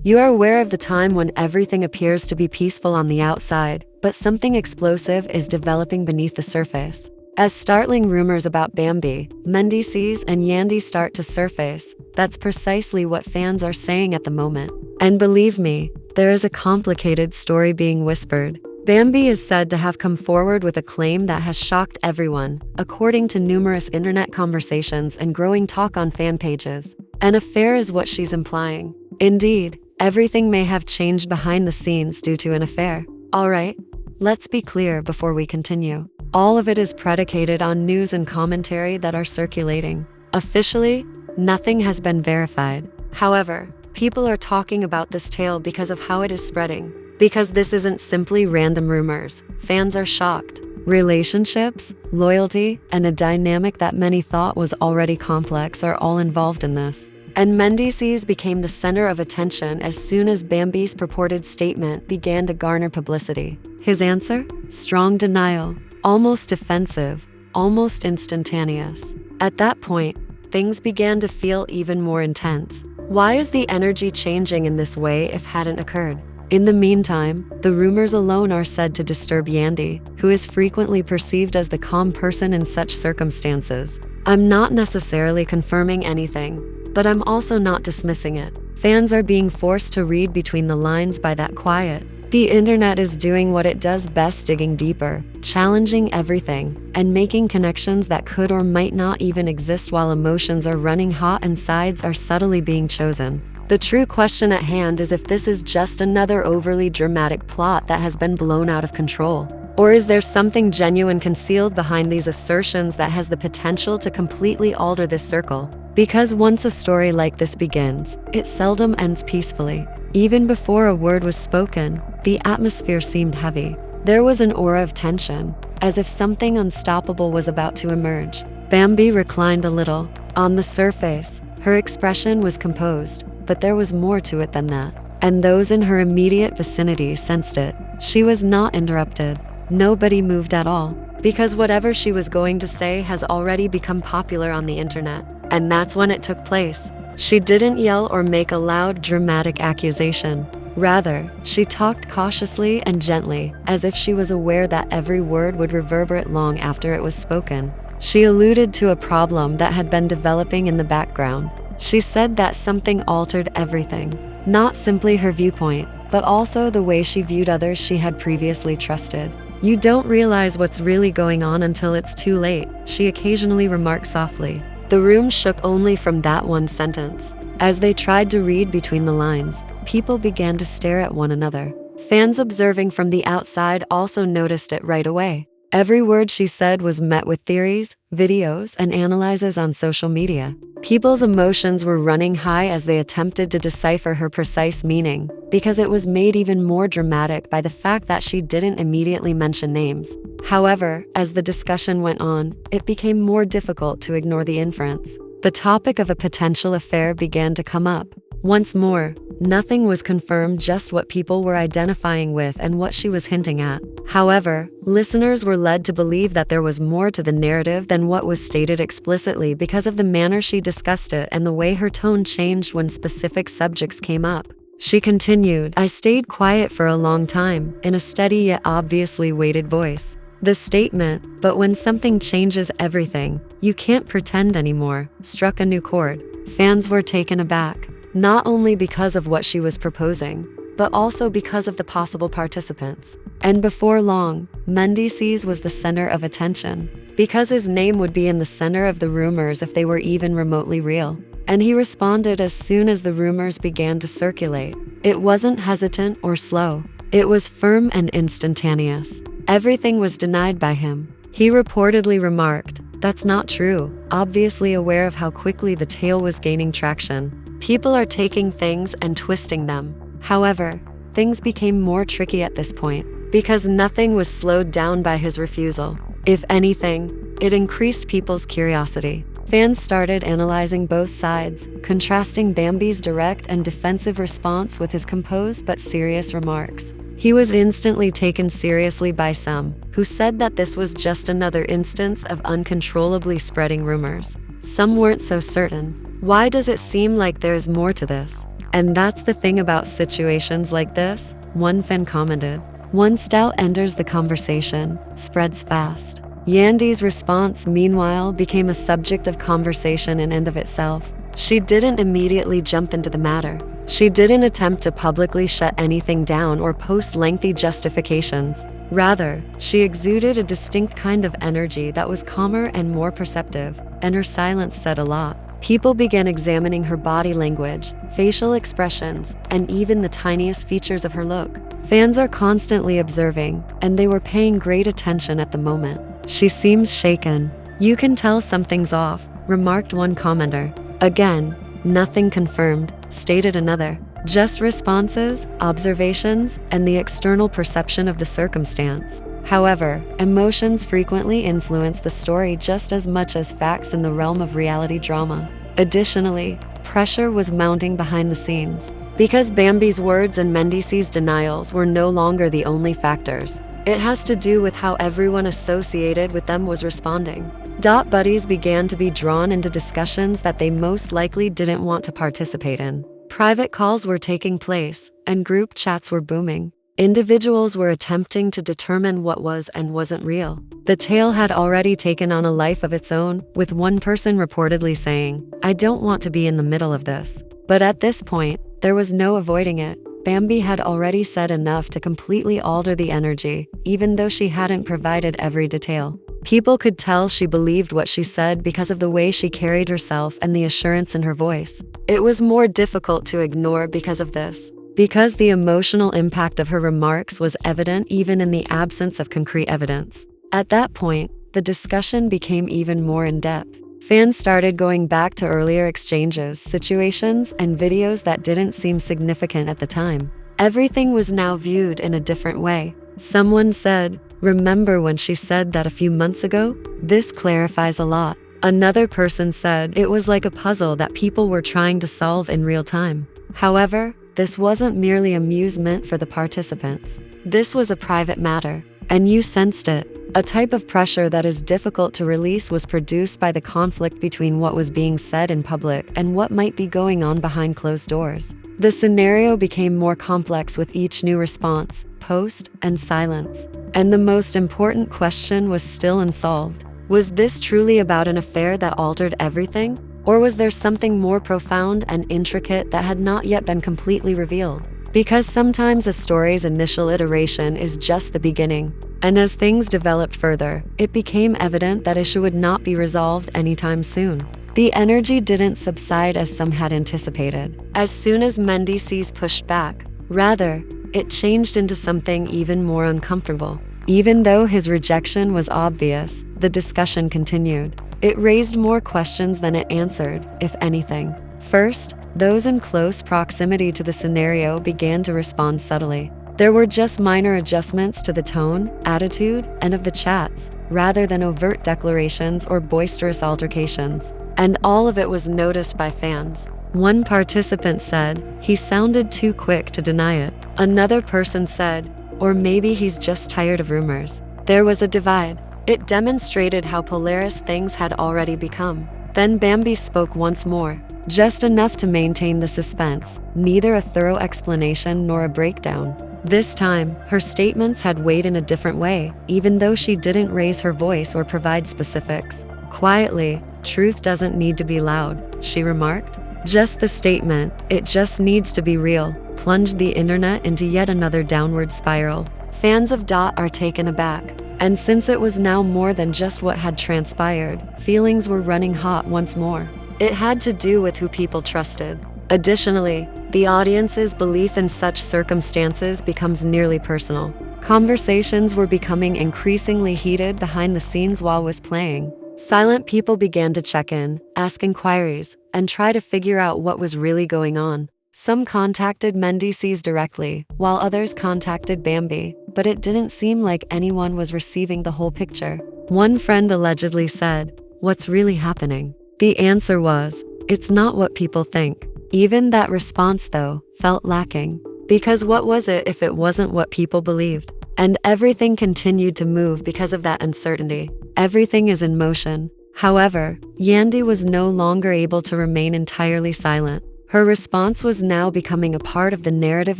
You are aware of the time when everything appears to be peaceful on the outside, but something explosive is developing beneath the surface. As startling rumors about Bambi, Mendeecees, and Yandy start to surface, that's precisely what fans are saying at the moment. And believe me, there is a complicated story being whispered. Bambi is said to have come forward with a claim that has shocked everyone, according to numerous internet conversations and growing talk on fan pages. An affair is what she's implying. Indeed, everything may have changed behind the scenes due to an affair. Alright, let's be clear before we continue. All of it is predicated on news and commentary that are circulating. Officially, nothing has been verified. However, people are talking about this tale because of how it is spreading. Because this isn't simply random rumors, fans are shocked. Relationships, loyalty, and a dynamic that many thought was already complex are all involved in this. And Mendeecees became the center of attention as soon as Bambi's purported statement began to garner publicity. His answer? Strong denial, almost defensive, almost instantaneous. At that point, things began to feel even more intense. Why is the energy changing in this way if hadn't occurred? In the meantime, the rumors alone are said to disturb Yandy, who is frequently perceived as the calm person in such circumstances. I'm not necessarily confirming anything, but I'm also not dismissing it. Fans are being forced to read between the lines by that quiet. The internet is doing what it does best, digging deeper, challenging everything, and making connections that could or might not even exist while emotions are running hot and sides are subtly being chosen. The true question at hand is if this is just another overly dramatic plot that has been blown out of control. Or is there something genuine concealed behind these assertions that has the potential to completely alter this circle? Because once a story like this begins, it seldom ends peacefully. Even before a word was spoken, the atmosphere seemed heavy. There was an aura of tension, as if something unstoppable was about to emerge. Bambi reclined a little. On the surface, her expression was composed, but there was more to it than that. And those in her immediate vicinity sensed it. She was not interrupted. Nobody moved at all, because whatever she was going to say has already become popular on the internet. And that's when it took place. She didn't yell or make a loud, dramatic accusation. Rather, she talked cautiously and gently, as if she was aware that every word would reverberate long after it was spoken. She alluded to a problem that had been developing in the background. She said that something altered everything, not simply her viewpoint, but also the way she viewed others she had previously trusted. You don't realize what's really going on until it's too late, she occasionally remarked softly. The room shook only from that one sentence. As they tried to read between the lines, people began to stare at one another. Fans observing from the outside also noticed it right away. Every word she said was met with theories, videos, and analyses on social media. People's emotions were running high as they attempted to decipher her precise meaning, because it was made even more dramatic by the fact that she didn't immediately mention names. However, as the discussion went on, it became more difficult to ignore the inference. The topic of a potential affair began to come up. Once more, nothing was confirmed, just what people were identifying with and what she was hinting at. However, listeners were led to believe that there was more to the narrative than what was stated explicitly because of the manner she discussed it and the way her tone changed when specific subjects came up. She continued, "I stayed quiet for a long time," in a steady yet obviously weighted voice. The statement, "but when something changes everything, you can't pretend anymore," struck a new chord. Fans were taken aback, not only because of what she was proposing, but also because of the possible participants. And before long, Mendeecees was the center of attention, because his name would be in the center of the rumors if they were even remotely real. And he responded as soon as the rumors began to circulate. It wasn't hesitant or slow. It was firm and instantaneous. Everything was denied by him. He reportedly remarked, "That's not true," obviously aware of how quickly the tale was gaining traction. People are taking things and twisting them. However, things became more tricky at this point, because nothing was slowed down by his refusal. If anything, it increased people's curiosity. Fans started analyzing both sides, contrasting Bambi's direct and defensive response with his composed but serious remarks. He was instantly taken seriously by some, who said that this was just another instance of uncontrollably spreading rumors. Some weren't so certain. Why does it seem like there's more to this? And that's the thing about situations like this, one fan commented. Once doubt enters the conversation, spreads fast. Yandy's response, meanwhile, became a subject of conversation in and of itself. She didn't immediately jump into the matter. She didn't attempt to publicly shut anything down or post lengthy justifications. Rather, she exuded a distinct kind of energy that was calmer and more perceptive, and her silence said a lot. People began examining her body language, facial expressions, and even the tiniest features of her look. Fans are constantly observing, and they were paying great attention at the moment. She seems shaken. You can tell something's off, remarked one commenter. Again, nothing confirmed, stated another. Just responses, observations, and the external perception of the circumstance. However, emotions frequently influence the story just as much as facts in the realm of reality drama. Additionally, pressure was mounting behind the scenes. Because Bambi's words and Mendeecees' denials were no longer the only factors. It has to do with how everyone associated with them was responding. Buddies began to be drawn into discussions that they most likely didn't want to participate in. Private calls were taking place, and group chats were booming. Individuals were attempting to determine what was and wasn't real. The tale had already taken on a life of its own, with one person reportedly saying, "I don't want to be in the middle of this." But at this point, there was no avoiding it. Bambi had already said enough to completely alter the energy, even though she hadn't provided every detail. People could tell she believed what she said because of the way she carried herself and the assurance in her voice. It was more difficult to ignore because of this. Because the emotional impact of her remarks was evident even in the absence of concrete evidence. At that point, the discussion became even more in-depth. Fans started going back to earlier exchanges, situations, and videos that didn't seem significant at the time. Everything was now viewed in a different way. Someone said, "Remember when she said that a few months ago? This clarifies a lot." Another person said it was like a puzzle that people were trying to solve in real time. However, this wasn't merely amusement for the participants. This was a private matter, and you sensed it. A type of pressure that is difficult to release was produced by the conflict between what was being said in public and what might be going on behind closed doors. The scenario became more complex with each new response, post, and silence. And the most important question was still unsolved. Was this truly about an affair that altered everything? Or was there something more profound and intricate that had not yet been completely revealed? Because sometimes a story's initial iteration is just the beginning. And as things developed further, it became evident that issue would not be resolved anytime soon. The energy didn't subside as some had anticipated, as soon as Mendeecees pushed back. Rather, it changed into something even more uncomfortable. Even though his rejection was obvious, the discussion continued. It raised more questions than it answered, if anything. First, those in close proximity to the scenario began to respond subtly. There were just minor adjustments to the tone, attitude, and of the chats, rather than overt declarations or boisterous altercations. And all of it was noticed by fans. One participant said, "He sounded too quick to deny it." Another person said, "Or maybe he's just tired of rumors." There was a divide. It demonstrated how polarized things had already become. Then Bambi spoke once more, just enough to maintain the suspense, neither a thorough explanation nor a breakdown. This time, her statements had weighed in a different way, even though she didn't raise her voice or provide specifics. Quietly, "Truth doesn't need to be loud," she remarked. Just the statement, "It just needs to be real," plunged the internet into yet another downward spiral. Fans of are taken aback. And since it was now more than just what had transpired, feelings were running hot once more. It had to do with who people trusted. Additionally, the audience's belief in such circumstances becomes nearly personal. Conversations were becoming increasingly heated behind the scenes while was playing. Silent people began to check in, ask inquiries, and try to figure out what was really going on. Some contacted Mendeecees directly, while others contacted Bambi, but it didn't seem like anyone was receiving the whole picture. One friend allegedly said, "What's really happening?" The answer was, "It's not what people think." Even that response, though, felt lacking. Because what was it if it wasn't what people believed? And everything continued to move because of that uncertainty. Everything is in motion. However, Yandy was no longer able to remain entirely silent. Her response was now becoming a part of the narrative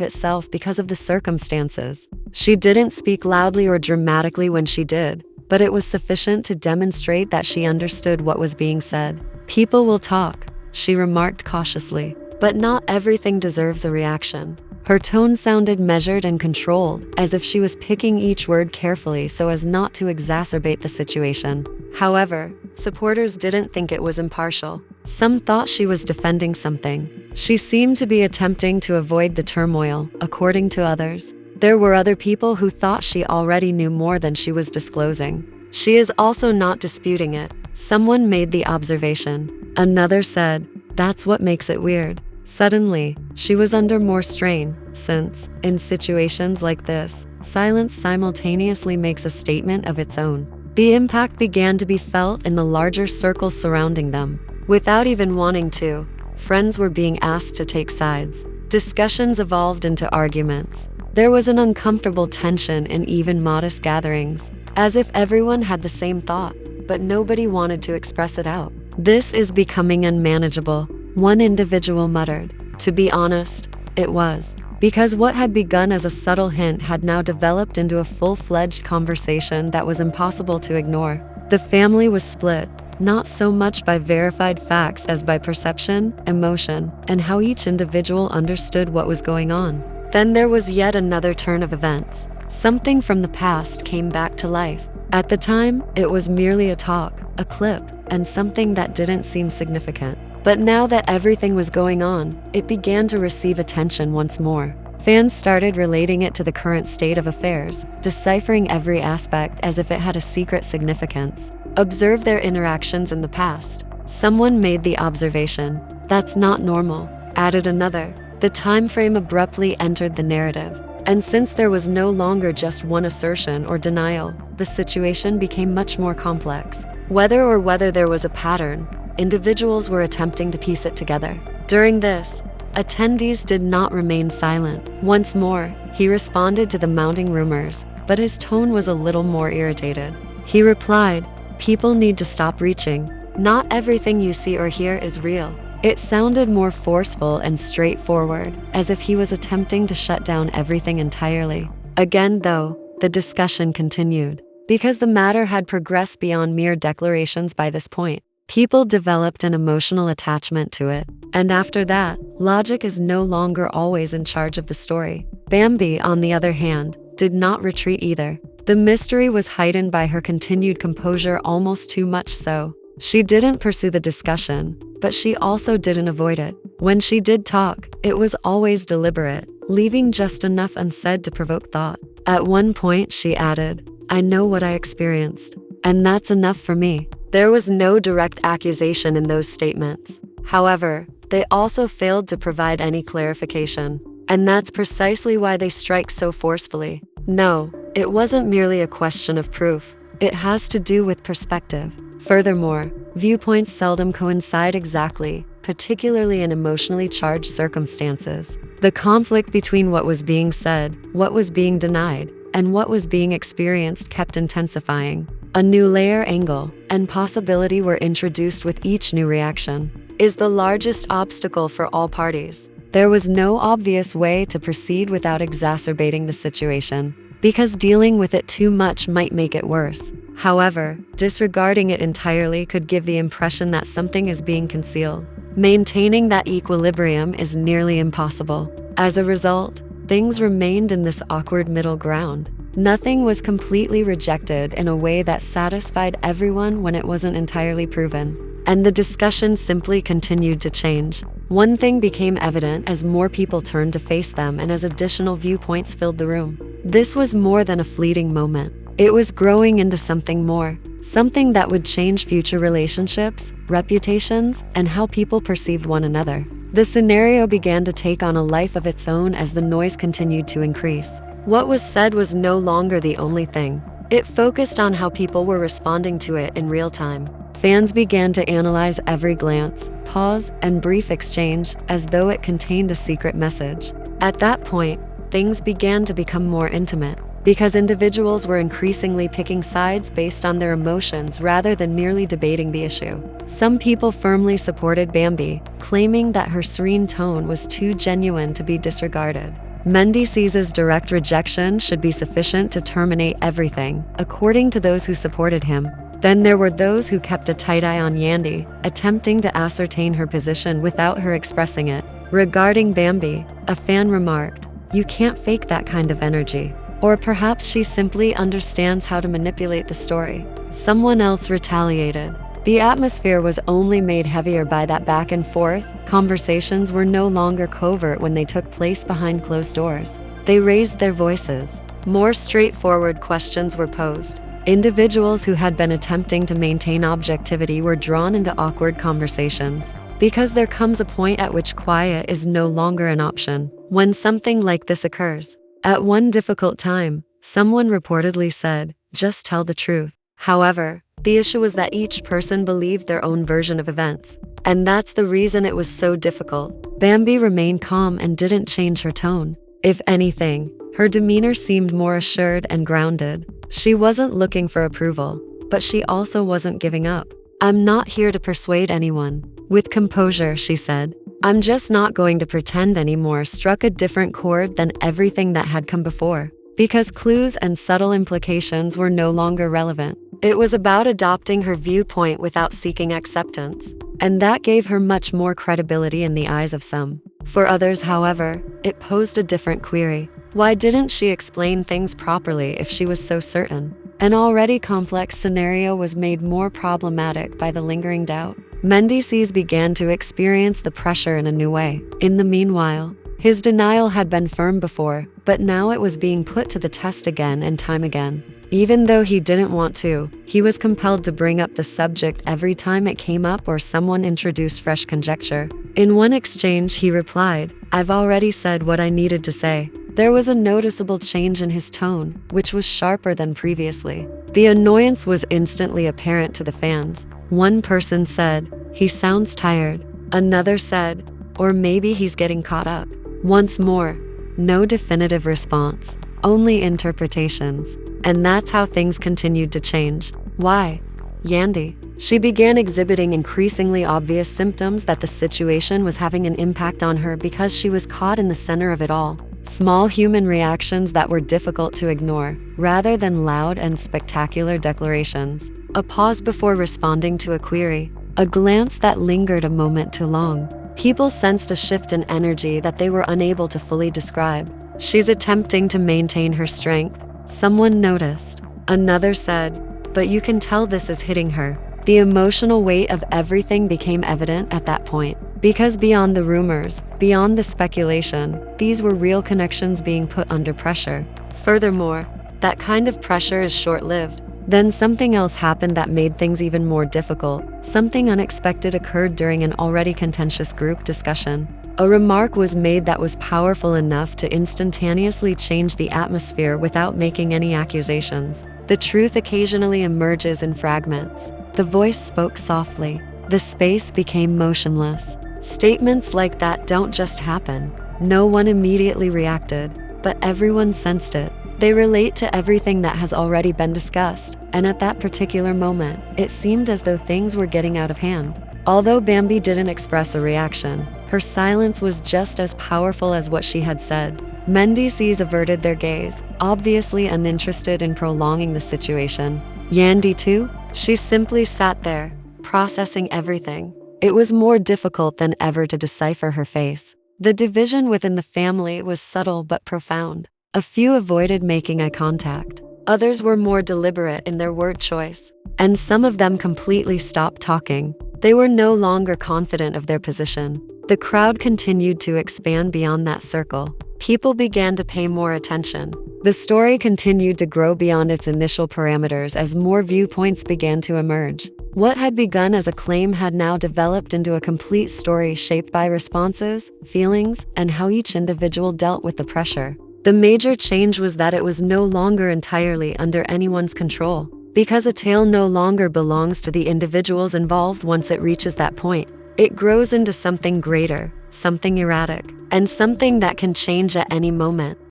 itself because of the circumstances. She didn't speak loudly or dramatically when she did, but it was sufficient to demonstrate that she understood what was being said. "People will talk," she remarked cautiously, "but not everything deserves a reaction." Her tone sounded measured and controlled, as if she was picking each word carefully so as not to exacerbate the situation. However, supporters didn't think it was impartial. Some thought she was defending something. She seemed to be attempting to avoid the turmoil, according to others. There were other people who thought she already knew more than she was disclosing. "She is also not disputing it," someone made the observation. Another said, "That's what makes it weird." Suddenly, she was under more strain, since, in situations like this, silence simultaneously makes a statement of its own. The impact began to be felt in the larger circles surrounding them. Without even wanting to, friends were being asked to take sides. Discussions evolved into arguments. There was an uncomfortable tension in even modest gatherings, as if everyone had the same thought, but nobody wanted to express it out. "This is becoming unmanageable," one individual muttered. To be honest, it was. Because what had begun as a subtle hint had now developed into a full-fledged conversation that was impossible to ignore. The family was split, not so much by verified facts as by perception, emotion, and how each individual understood what was going on. Then there was yet another turn of events. Something from the past came back to life. At the time, it was merely a talk, a clip, and something that didn't seem significant. But now that everything was going on, it began to receive attention once more. Fans started relating it to the current state of affairs, deciphering every aspect as if it had a secret significance. Observe their interactions in the past. Someone made the observation, "That's not normal," added another. The time frame abruptly entered the narrative. And since there was no longer just one assertion or denial, the situation became much more complex. Whether there was a pattern, individuals were attempting to piece it together. During this, attendees did not remain silent. Once more, he responded to the mounting rumors, but his tone was a little more irritated. He replied, "People need to stop reaching. Not everything you see or hear is real." It sounded more forceful and straightforward, as if he was attempting to shut down everything entirely. Again, though, the discussion continued. Because the matter had progressed beyond mere declarations by this point, people developed an emotional attachment to it. And after that, logic is no longer always in charge of the story. Bambi, on the other hand, did not retreat either. The mystery was heightened by her continued composure, almost too much so. She didn't pursue the discussion, but she also didn't avoid it. When she did talk, it was always deliberate, leaving just enough unsaid to provoke thought. At one point, she added, "I know what I experienced, and that's enough for me." There was no direct accusation in those statements. However, they also failed to provide any clarification. And that's precisely why they strike so forcefully. No, it wasn't merely a question of proof. It has to do with perspective. Furthermore, viewpoints seldom coincide exactly, particularly in emotionally charged circumstances. The conflict between what was being said, what was being denied, and what was being experienced kept intensifying. A new layer, angle, and possibility were introduced with each new reaction. Is the largest obstacle for all parties. There was no obvious way to proceed without exacerbating the situation, because dealing with it too much might make it worse. However, disregarding it entirely could give the impression that something is being concealed. Maintaining that equilibrium is nearly impossible. As a result, things remained in this awkward middle ground. Nothing was completely rejected in a way that satisfied everyone when it wasn't entirely proven. And the discussion simply continued to change. One thing became evident as more people turned to face them and as additional viewpoints filled the room. This was more than a fleeting moment. It was growing into something more, something that would change future relationships, reputations, and how people perceived one another. The scenario began to take on a life of its own as the noise continued to increase. What was said was no longer the only thing. It focused on how people were responding to it in real time. Fans began to analyze every glance, pause, and brief exchange as though it contained a secret message. At that point, things began to become more intimate. because individuals were increasingly picking sides based on their emotions rather than merely debating the issue. Some people firmly supported Bambi, claiming that her serene tone was too genuine to be disregarded. Mendeecees' direct rejection should be sufficient to terminate everything, according to those who supported him. Then there were those who kept a tight eye on Yandy, attempting to ascertain her position without her expressing it. Regarding Bambi, a fan remarked, "You can't fake that kind of energy." Or perhaps she simply understands how to manipulate the story. Someone else retaliated. The atmosphere was only made heavier by that back and forth. Conversations were no longer covert when they took place behind closed doors. They raised their voices. More straightforward questions were posed. Individuals who had been attempting to maintain objectivity were drawn into awkward conversations. Because there comes a point at which quiet is no longer an option when something like this occurs. At one difficult time, someone reportedly said, "Just tell the truth." However, the issue was that each person believed their own version of events, and that's the reason it was so difficult. Bambi remained calm and didn't change her tone. If anything, her demeanor seemed more assured and grounded. She wasn't looking for approval, but she also wasn't giving up. "I'm not here to persuade anyone." With composure, she said, "I'm just not going to pretend anymore." Struck a different chord than everything that had come before, because clues and subtle implications were no longer relevant. It was about adopting her viewpoint without seeking acceptance, and that gave her much more credibility in the eyes of some. For others, however, it posed a different query. Why didn't she explain things properly if she was so certain? An already complex scenario was made more problematic by the lingering doubt. Mendeecees began to experience the pressure in a new way. In the meanwhile, his denial had been firm before, but now it was being put to the test again and time again. Even though he didn't want to, he was compelled to bring up the subject every time it came up or someone introduced fresh conjecture. In one exchange, he replied, "I've already said what I needed to say." There was a noticeable change in his tone, which was sharper than previously. The annoyance was instantly apparent to the fans. One person said, "He sounds tired." Another said, "Or maybe he's getting caught up." Once more, no definitive response, only interpretations. And that's how things continued to change. Why? Yandy. She began exhibiting increasingly obvious symptoms that the situation was having an impact on her because she was caught in the center of it all. Small human reactions that were difficult to ignore, rather than loud and spectacular declarations. A pause before responding to a query. A glance that lingered a moment too long. People sensed a shift in energy that they were unable to fully describe. "She's attempting to maintain her strength," someone noticed. Another said, "But you can tell this is hitting her." The emotional weight of everything became evident at that point. Because beyond the rumors, beyond the speculation, these were real connections being put under pressure. Furthermore, that kind of pressure is short-lived. Then something else happened that made things even more difficult. Something unexpected occurred during an already contentious group discussion. A remark was made that was powerful enough to instantaneously change the atmosphere without making any accusations. The truth occasionally emerges in fragments. The voice spoke softly. The space became motionless. Statements like that don't just happen. No one immediately reacted, but everyone sensed it. They relate to everything that has already been discussed, and at that particular moment, it seemed as though things were getting out of hand. Although Bambi didn't express a reaction, her silence was just as powerful as what she had said. Mendeecees averted their gaze, obviously uninterested in prolonging the situation. Yandy too? She simply sat there, processing everything. It was more difficult than ever to decipher her face. The division within the family was subtle but profound. A few avoided making eye contact. Others were more deliberate in their word choice. And some of them completely stopped talking. They were no longer confident of their position. The crowd continued to expand beyond that circle. People began to pay more attention. The story continued to grow beyond its initial parameters as more viewpoints began to emerge. What had begun as a claim had now developed into a complete story shaped by responses, feelings, and how each individual dealt with the pressure. The major change was that it was no longer entirely under anyone's control, because a tale no longer belongs to the individuals involved. Once it reaches that point, it grows into something greater, something erratic, and something that can change at any moment.